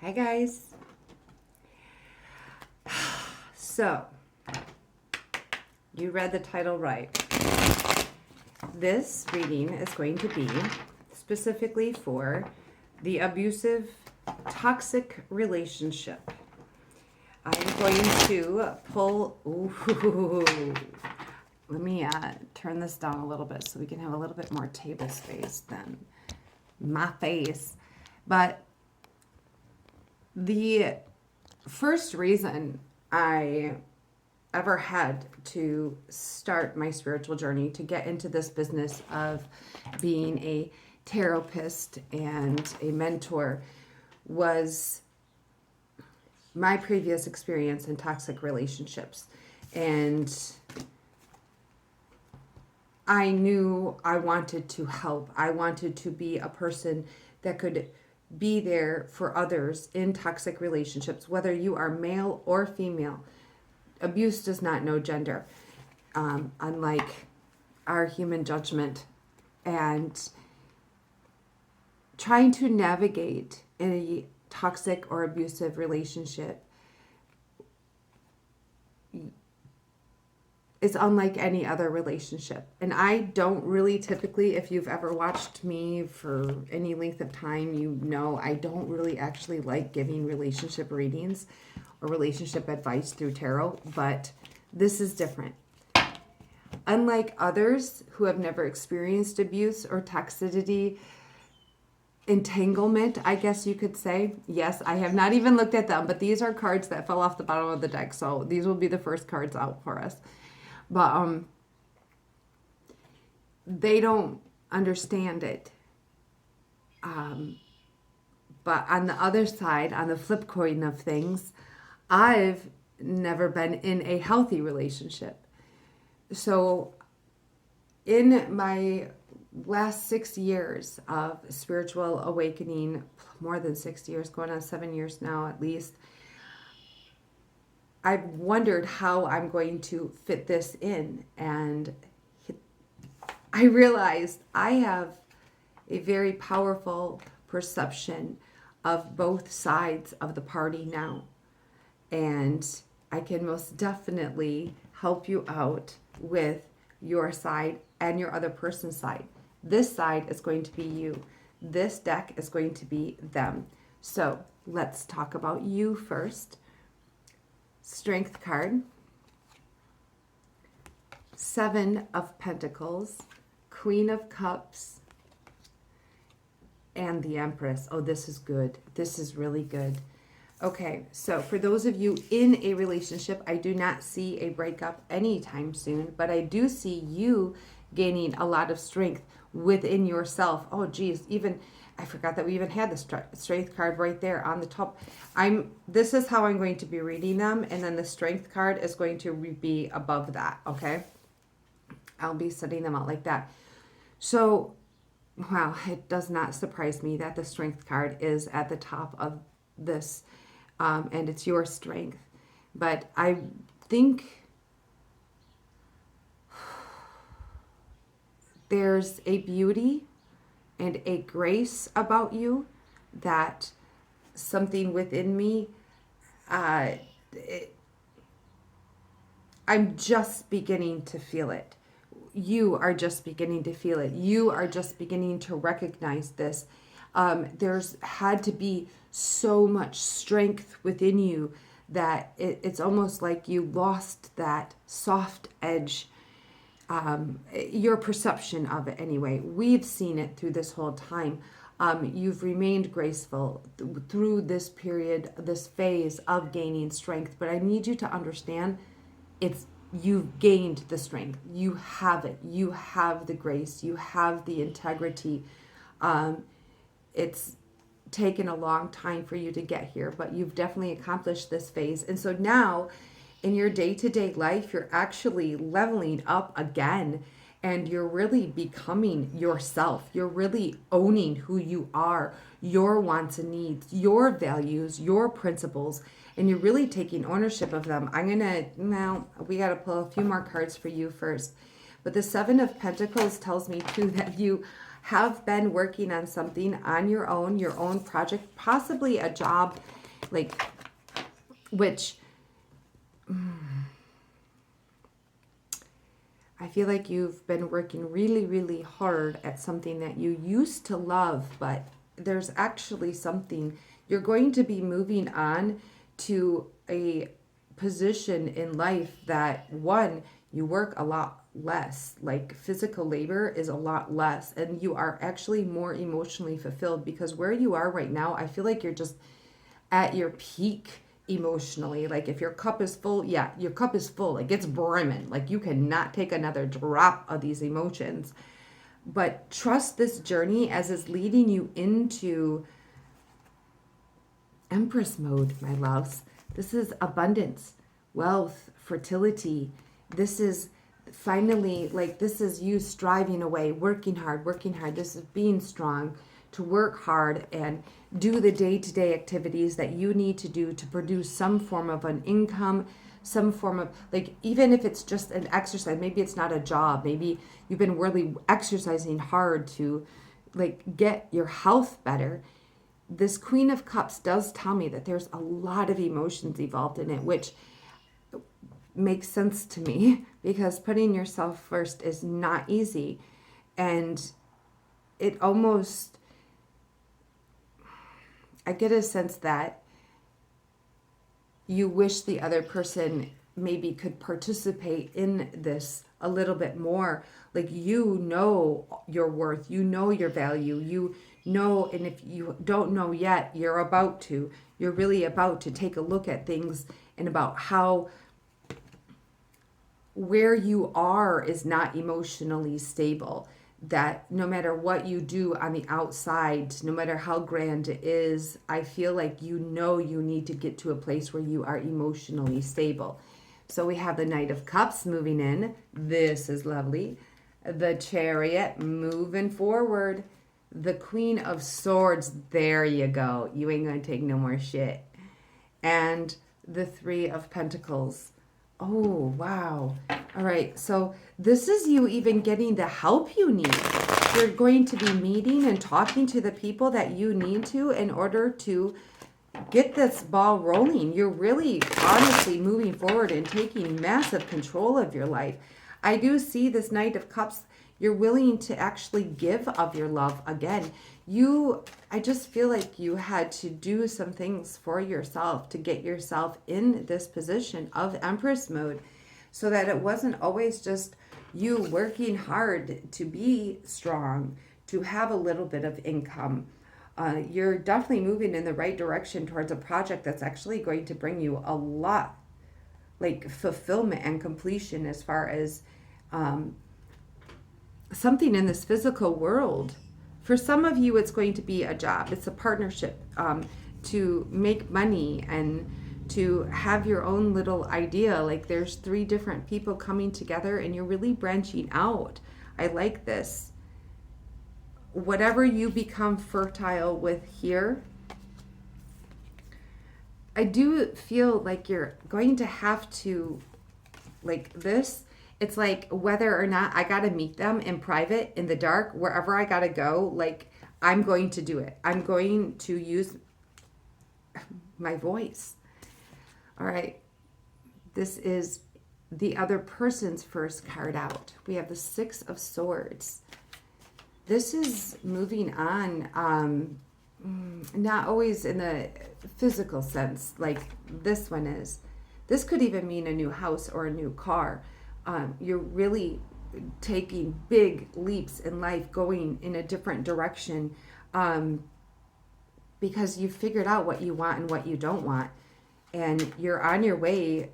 Hi guys. So, you read the title right. This reading is going to be specifically for the abusive, toxic relationship. I'm going to pull. Ooh, let me turn this down a little bit so we can have a little bit more table space than my face. But the first reason I ever had to start my spiritual journey, to get into this business of being a therapist and a mentor, was my previous experience in toxic relationships. And I knew I wanted to help. I wanted to be a person that could be there for others in toxic relationships, whether you are male or female. Abuse does not know gender, unlike our human judgment. And trying to navigate in a toxic or abusive relationship is unlike any other relationship. And I don't really typically, if you've ever watched me for any length of time, you know I don't really actually like giving relationship readings or relationship advice through tarot, but this is different. Unlike others who have never experienced abuse or toxicity, entanglement, I guess you could say. Yes, I have not even looked at them, but these are cards that fell off the bottom of the deck, so these will be the first cards out for us. But they don't understand it. But on the other side, on the flip coin of things, I've never been in a healthy relationship. So in my last 6 years of spiritual awakening, more than 6 years, going on 7 years now at least, I've wondered how I'm going to fit this in. And I realized I have a very powerful perception of both sides of the party now. And I can most definitely help you out with your side and your other person's side. This side is going to be you. This deck is going to be them. So let's talk about you first. Strength card. 7 of Pentacles. Queen of Cups. And the Empress. Oh, this is good. This is really good. Okay, so for those of you in a relationship, I do not see a breakup anytime soon, but I do see you gaining a lot of strength within yourself. Oh, geez, I forgot that we even had the strength card right there on the top. This is how I'm going to be reading them, and then the strength card is going to be above that, okay? I'll be setting them out like that. So, wow, it does not surprise me that the strength card is at the top of this. And it's your strength. But I think there's a beauty and a grace about you that something within me, I'm just beginning to feel it. You are just beginning to feel it. You are just beginning to recognize this. There's had to be so much strength within you that it's almost like you lost that soft edge, your perception of it anyway. We've seen it through this whole time. You've remained graceful through this period, this phase of gaining strength, but I need you to understand you've gained the strength. You have it. You have the grace. You have the integrity. It's taken a long time for you to get here, but you've definitely accomplished this phase. And so now in your day-to-day life, you're actually leveling up again, and you're really becoming yourself. You're really owning who you are, your wants and needs, your values, your principles, and you're really taking ownership of them. We got to pull a few more cards for you first. But the 7 of Pentacles tells me too that you have been working on something on your own project, possibly a job, like, which I feel like you've been working really, really hard at something that you used to love, but there's actually something you're going to be moving on to a position in life that, one, you work a lot less, like physical labor is a lot less, and you are actually more emotionally fulfilled, because where you are right now, I feel like you're just at your peak emotionally. Like if your cup is full, yeah, your cup is full, like it's brimming, like you cannot take another drop of these emotions. But trust this journey as it's leading you into Empress mode, my loves. This is abundance, wealth, fertility. This is finally, like, this is you striving away, working hard, working hard. This is being strong, to work hard and do the day-to-day activities that you need to do to produce some form of an income, some form of, like, even if it's just an exercise, maybe it's not a job, maybe you've been really exercising hard to, like, get your health better. This Queen of Cups does tell me that there's a lot of emotions involved in it, which makes sense to me, because putting yourself first is not easy. And it almost, I get a sense that you wish the other person maybe could participate in this a little bit more. Like, you know your worth, you know your value, you know, and if you don't know yet, you're about to. You're really about to take a look at things and about how where you are is not emotionally stable. That no matter what you do on the outside, no matter how grand it is, I feel like you know you need to get to a place where you are emotionally stable. So we have the Knight of Cups moving in. This is lovely. The Chariot moving forward. The Queen of Swords. There you go. You ain't gonna take no more shit. And the Three of Pentacles. Oh, wow. All right. So this is you even getting the help you need. You're going to be meeting and talking to the people that you need to in order to get this ball rolling. You're really honestly moving forward and taking massive control of your life. I do see this Knight of Cups. You're willing to actually give of your love again. I just feel like you had to do some things for yourself to get yourself in this position of Empress mode, so that it wasn't always just you working hard to be strong, to have a little bit of income. You're definitely moving in the right direction towards a project that's actually going to bring you a lot, like, fulfillment and completion, as far as something in this physical world. For some of you, it's going to be a job. It's a partnership to make money and to have your own little idea. Like, there's 3 different people coming together and you're really branching out. I like this. Whatever you become fertile with here, I do feel like you're going to have to, like this, it's like whether or not I got to meet them in private, in the dark, wherever I got to go, like, I'm going to do it. I'm going to use my voice. All right. This is the other person's first card out. We have the 6 of Swords. This is moving on, not always in the physical sense like this one is. This could even mean a new house or a new car. You're really taking big leaps in life, going in a different direction, because you figured out what you want and what you don't want. And you're on your way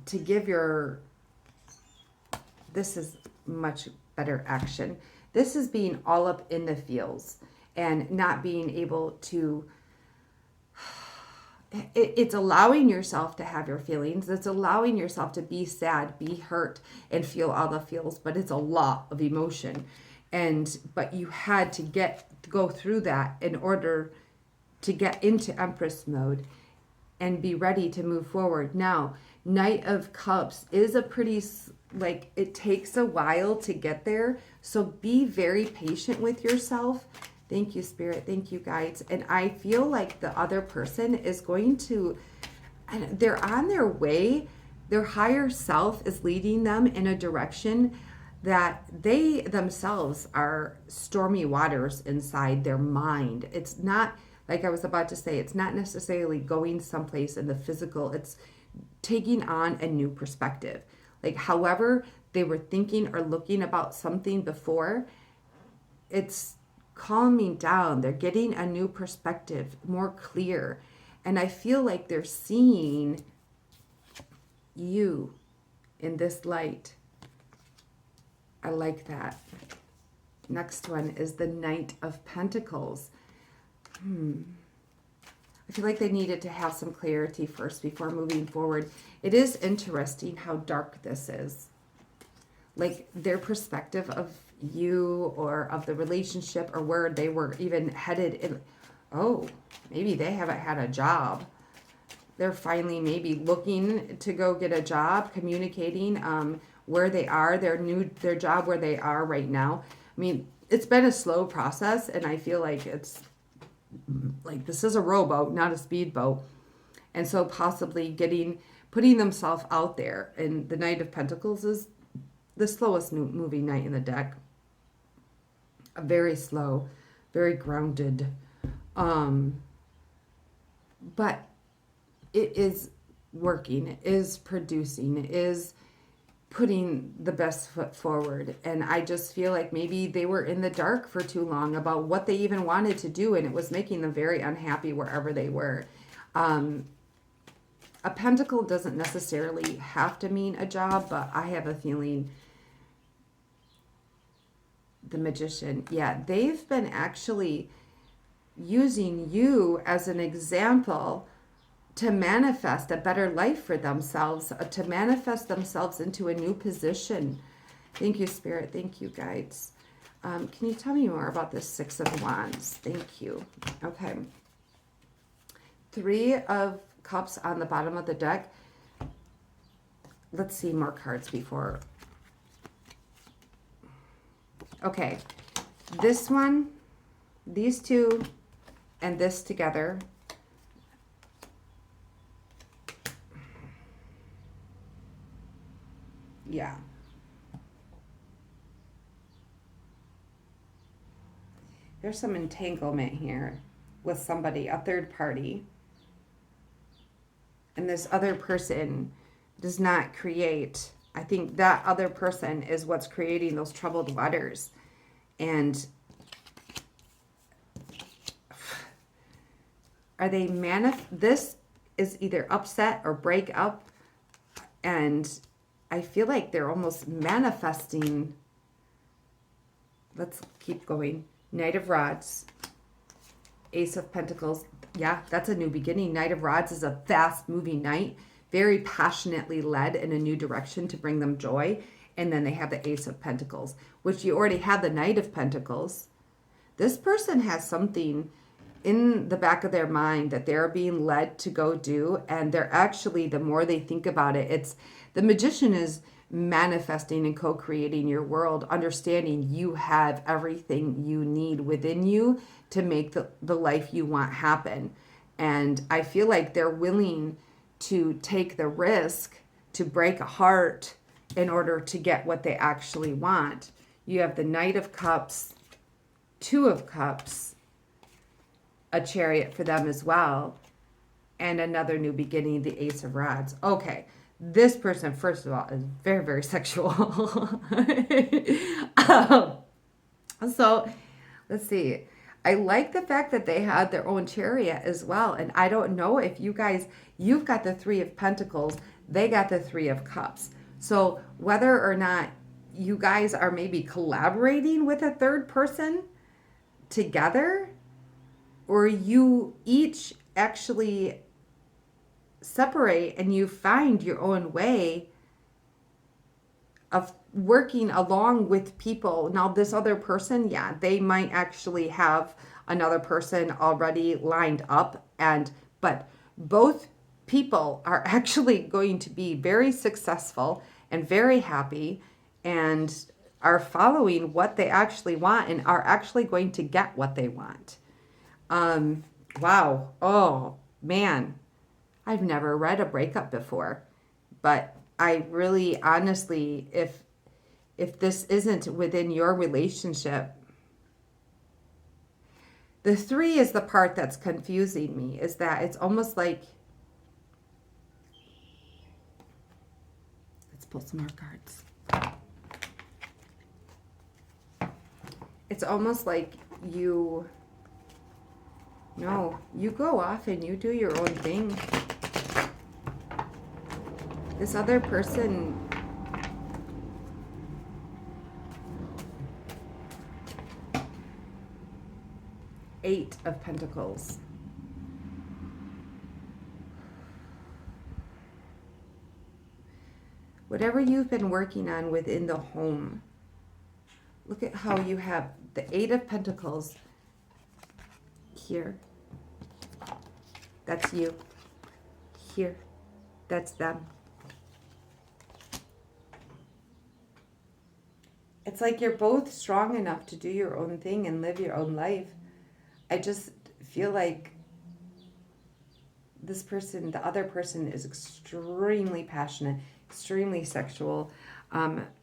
to give this is much better action. This is being all up in the feels and not being able to, it's allowing yourself to have your feelings. It's allowing yourself to be sad, be hurt, and feel all the feels, but it's a lot of emotion. But you had to go through that in order to get into Empress mode and be ready to move forward. Now, Knight of Cups is a pretty like it takes a while to get there. So be very patient with yourself. Thank you, Spirit. Thank you, guides. And I feel like the other person is going to, and they're on their way. Their higher self is leading them in a direction that they themselves are stormy waters inside their mind. It's not, like I was about to say, it's not necessarily going someplace in the physical. It's taking on a new perspective. Like, however they were thinking or looking about something before, it's calming down. They're getting a new perspective, more clear. And I feel like they're seeing you in this light. I like that. Next one is the Knight of Pentacles. I feel like they needed to have some clarity first before moving forward. It is interesting how dark this is. Like their perspective of you or of the relationship or where they were even headed in. Oh, maybe they haven't had a job. They're finally maybe looking to go get a job, communicating where they are, their job where they are right now. I mean, it's been a slow process, and I feel like it's like this is a rowboat, not a speedboat. And so possibly putting themselves out there. And the Knight of Pentacles is the slowest moving knight in the deck. Very slow, very grounded. But it is working, it is producing, it is putting the best foot forward. And I just feel like maybe they were in the dark for too long about what they even wanted to do, and it was making them very unhappy wherever they were. A pentacle doesn't necessarily have to mean a job, but I have a feeling the Magician, yeah, they've been actually using you as an example to manifest a better life for themselves, to manifest themselves into a new position. Thank you, Spirit. Thank you, guides. Can you tell me more about this Six of Wands? Thank you. Okay. Three of Cups on the bottom of the deck. Let's see more cards before. Okay. This one, these two, and this together. Yeah. There's some entanglement here with somebody, a third party. And this other person does not create, I think that other person is what's creating those troubled waters. And are they this is either upset or break up, and I feel like they're almost manifesting. Let's keep going. Knight of Rods, Ace of Pentacles. Yeah, that's a new beginning. Knight of Rods is a fast-moving knight, very passionately led in a new direction to bring them joy. And then they have the Ace of Pentacles, which you already have the Knight of Pentacles. This person has something in the back of their mind that they're being led to go do, and they're actually, the more they think about it, it's the Magician is manifesting and co-creating your world, understanding you have everything you need within you to make the life you want happen. And I feel like they're willing to take the risk to break a heart in order to get what they actually want. You have the Knight of Cups, Two of Cups, a Chariot for them as well, and another new beginning, the Ace of Rods. Okay, this person, first of all, is very, very sexual. So, let's see. I like the fact that they had their own chariot as well. And I don't know if you guys, you've got the Three of Pentacles, they got the Three of Cups. So whether or not you guys are maybe collaborating with a third person together, or you each actually separate and you find your own way of working along with people. Now, this other person, yeah, they might actually have another person already lined up, but both people are actually going to be very successful and very happy and are following what they actually want and are actually going to get what they want. Wow. Oh, man. I've never read a breakup before, but I really honestly, if this isn't within your relationship, the 3 is the part that's confusing me, is that it's almost like, let's pull some more cards. It's almost like you go off and you do your own thing. This other person, Eight of Pentacles. Whatever you've been working on within the home, look at how you have the 8 of Pentacles here. That's you. Here. That's them. It's like you're both strong enough to do your own thing and live your own life. I just feel like this person, the other person, is extremely passionate, extremely sexual,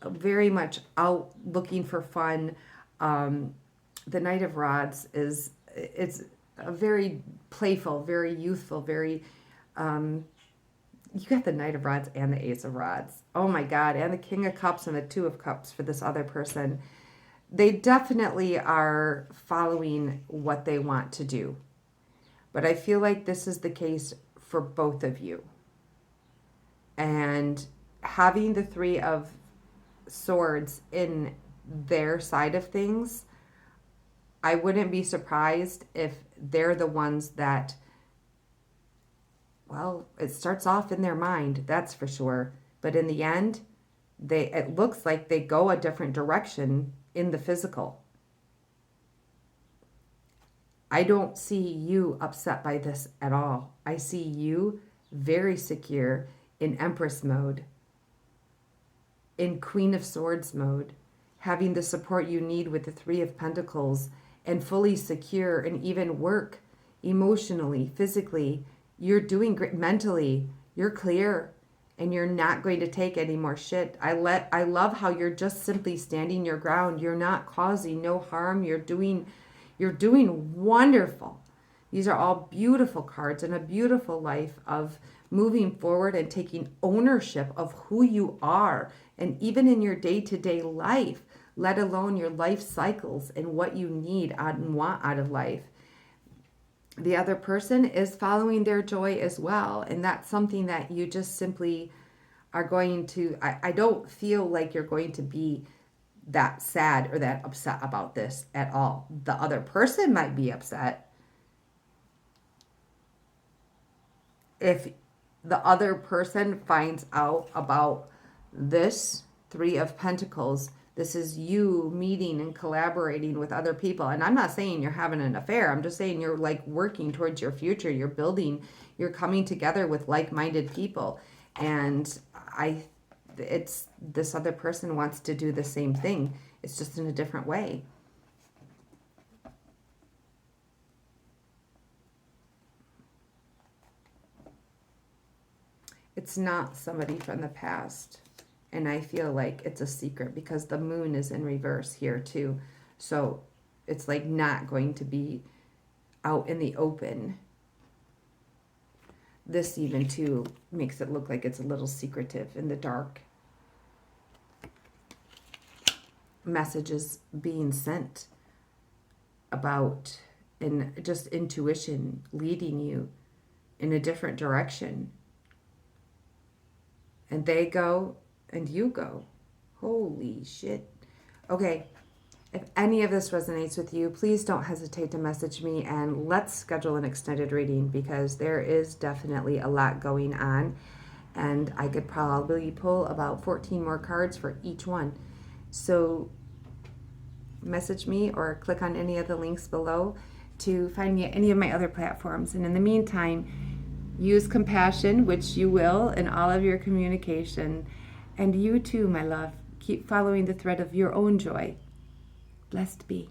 very much out looking for fun. The Knight of Rods it's a very playful, very youthful, very you got the Knight of Rods and the Ace of Rods. Oh my God, and the King of Cups and the Two of Cups for this other person. They definitely are following what they want to do. But I feel like this is the case for both of you. And having the 3 of Swords in their side of things, I wouldn't be surprised if they're the ones that, well, it starts off in their mind, that's for sure. But in the end, it looks like they go a different direction in the physical. I don't see you upset by this at all. I see you very secure in Empress mode, in Queen of Swords mode, having the support you need with the 3 of Pentacles, and fully secure and even work emotionally, physically. You're doing great mentally. You're clear. And you're not going to take any more shit. I love how you're just simply standing your ground. You're not causing no harm. You're doing wonderful. These are all beautiful cards and a beautiful life of moving forward and taking ownership of who you are. And even in your day-to-day life, let alone your life cycles and what you need and want out of life. The other person is following their joy as well. And that's something that you just simply are going to, I don't feel like you're going to be that sad or that upset about this at all. The other person might be upset. If the other person finds out about this 3 of Pentacles, this is you meeting and collaborating with other people. And I'm not saying you're having an affair. I'm just saying you're like working towards your future. You're building, you're coming together with like-minded people. And this other person wants to do the same thing. It's just in a different way. It's not somebody from the past. And I feel like it's a secret because the moon is in reverse here too. So it's like not going to be out in the open. This even too makes it look like it's a little secretive in the dark. Messages being sent about, and just intuition leading you in a different direction. And they go and you go. Holy shit. Okay. If any of this resonates with you, please don't hesitate to message me and let's schedule an extended reading because there is definitely a lot going on and I could probably pull about 14 more cards for each one. So message me or click on any of the links below to find me at any of my other platforms. And in the meantime, use compassion, which you will in all of your communication, And you too, my love, keep following the thread of your own joy. Blessed be.